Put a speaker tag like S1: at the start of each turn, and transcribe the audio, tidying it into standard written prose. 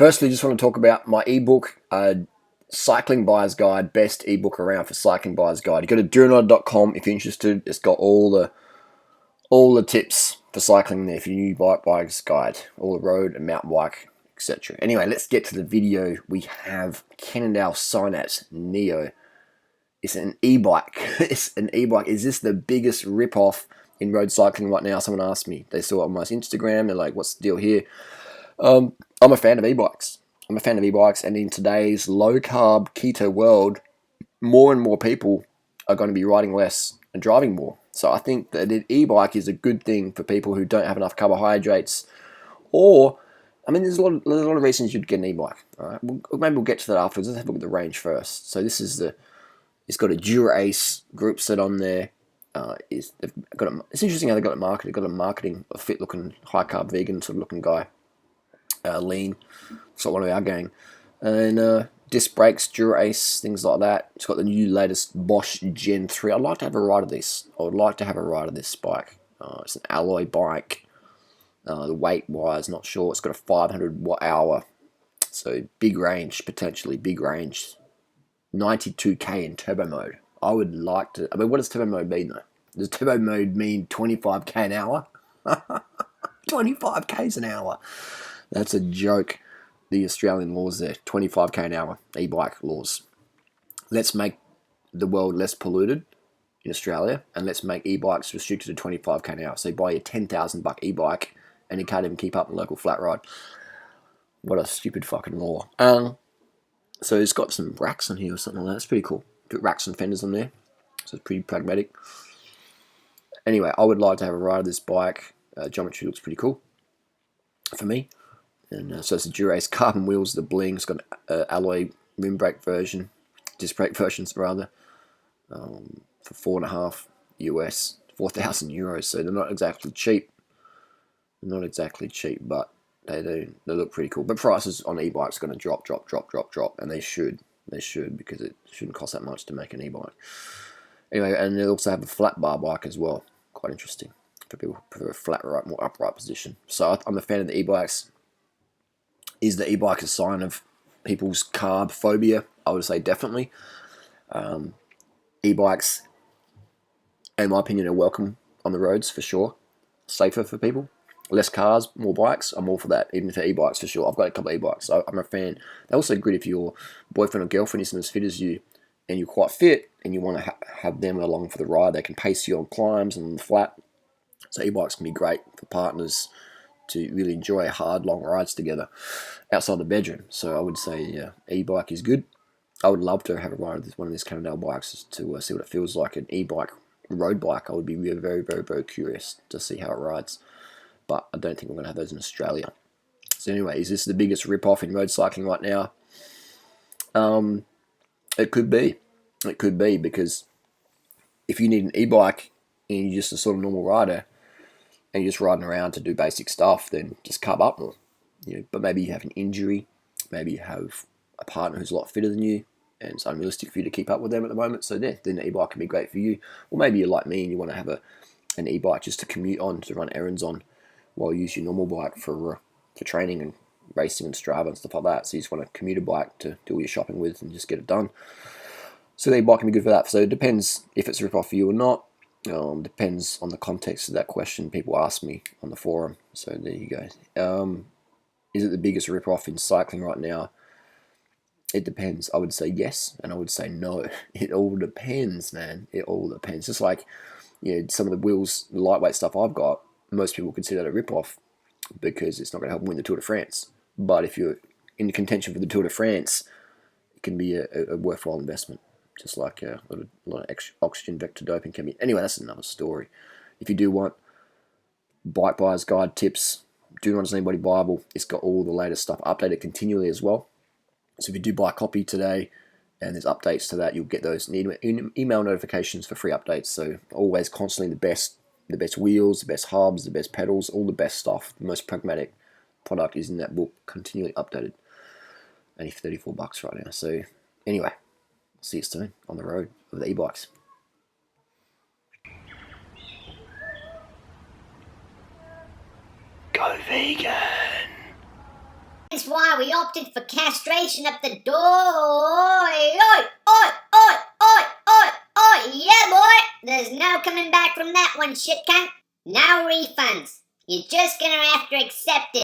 S1: Firstly, just want to talk about my ebook, Cycling Buyer's Guide, best ebook around for cycling buyer's guide. You go to durianrider.com if you're interested. It's got all the tips for cycling there for your new buyer's guide, all the road and mountain bike, etc. Anyway, let's get to the video. We have Cannondale Synapse Neo. It's an e-bike. It's an e-bike. Is this the biggest rip-off in road cycling right now? Someone asked me. They saw it on my Instagram. They're like, what's the deal here? I'm a fan of e-bikes. I'm a fan of e-bikes, and in today's low-carb keto world, more and more people are going to be riding less and driving more. So I think that an e-bike is a good thing for people who don't have enough carbohydrates, or, I mean, there's a lot of reasons you'd get an e-bike. All right, maybe we'll get to that afterwards. Let's have a look at the range first. So this is it's got a Dura-Ace group set on there. It's interesting how they got it marketed. They've got a fit-looking, high-carb, vegan sort of looking guy. Lean, it's like one of our gang, and disc brakes, Dura-Ace, things like that. It's got the new latest Bosch Gen 3. I'd like to have a ride of this. I would like to have a ride of this bike. It's an alloy bike. The weight wise, not sure. It's got a 500 watt hour, so big range, potentially big range. 92k in turbo mode. I would like to. I mean, what does turbo mode mean though? Does turbo mode mean 25k an hour? 25k's an hour. That's a joke. The Australian laws there, 25k an hour, e-bike laws. Let's make the world less polluted in Australia, and let's make e-bikes restricted to 25k an hour. So you buy a $10,000 e-bike, and you can't even keep up in local flat ride. What a stupid fucking law. So it's got some racks on here or something like that. It's pretty cool. Put racks and fenders on there, so it's pretty pragmatic. Anyway, I would like to have a ride of this bike. Geometry looks pretty cool for me. And so it's the Dura-Ace carbon wheels, the bling. It's got an alloy rim brake version, disc brake versions rather, for $4.5 US, 4,000 euros. So they're not exactly cheap. Not exactly cheap, but they look pretty cool. But prices on e-bikes are going to drop, and they should because it shouldn't cost that much to make an e-bike. Anyway, and they also have a flat bar bike as well. Quite interesting for people who prefer a flat, right, more upright position. So I'm a fan of the e-bikes. Is the e-bike a sign of people's carb phobia? I would say definitely. E-bikes, in my opinion, are welcome on the roads for sure. Safer for people. Less cars, more bikes. I'm all for that, even for e-bikes for sure. I've got a couple of e-bikes, so I'm a fan. They're also good if your boyfriend or girlfriend isn't as fit as you, and you're quite fit, and you want to have them along for the ride. They can pace you on climbs and on the flat. So e-bikes can be great for partners to really enjoy hard, long rides together outside the bedroom. So I would say e-bike is good. I would love to have a ride with one of these Cannondale bikes to see what it feels like. An e-bike, road bike, I would be very, very, very curious to see how it rides. But I don't think we're going to have those in Australia. So anyway, is this the biggest rip-off in road cycling right now? It could be. It could be, because if you need an e-bike and you're just a sort of normal rider, and you're just riding around to do basic stuff, then just carb up more. But maybe you have an injury, maybe you have a partner who's a lot fitter than you, and it's unrealistic for you to keep up with them at the moment. So then the e-bike can be great for you. Or maybe you're like me and you want to have an e-bike just to commute on, to run errands on, while you use your normal bike for training and racing and Strava and stuff like that. So you just want a commuter bike to do all your shopping with and just get it done. So the e-bike can be good for that. So it depends if it's a rip-off for you or not. Depends on the context of that question people ask me on the forum. So there you go. Is it the biggest rip-off in cycling right now? It depends. I would say yes, and I would say no. It all depends, man. It all depends. Just like some of the wheels, the lightweight stuff I've got, most people consider that a rip-off because it's not going to help them win the Tour de France. But if you're in contention for the Tour de France, it can be a worthwhile investment. Just like a lot of oxygen vector doping can be. Anyway, that's another story. If you do want bike buyer's guide tips, Do Not As Anybody Bible, it's got all the latest stuff updated continually as well. So if you do buy a copy today and there's updates to that, you'll get those email notifications for free updates. So always constantly the best wheels, the best hubs, the best pedals, all the best stuff. The most pragmatic product is in that book, continually updated. Only $34 right now. So anyway, see you soon on the road with the e-bikes. Go vegan!
S2: Hence why we opted for castration up the door. Oi, oi, oi, oi, oi, oi, oi. Yeah, boy. There's no coming back from that one, shit cunt. No refunds. You're just gonna have to accept it.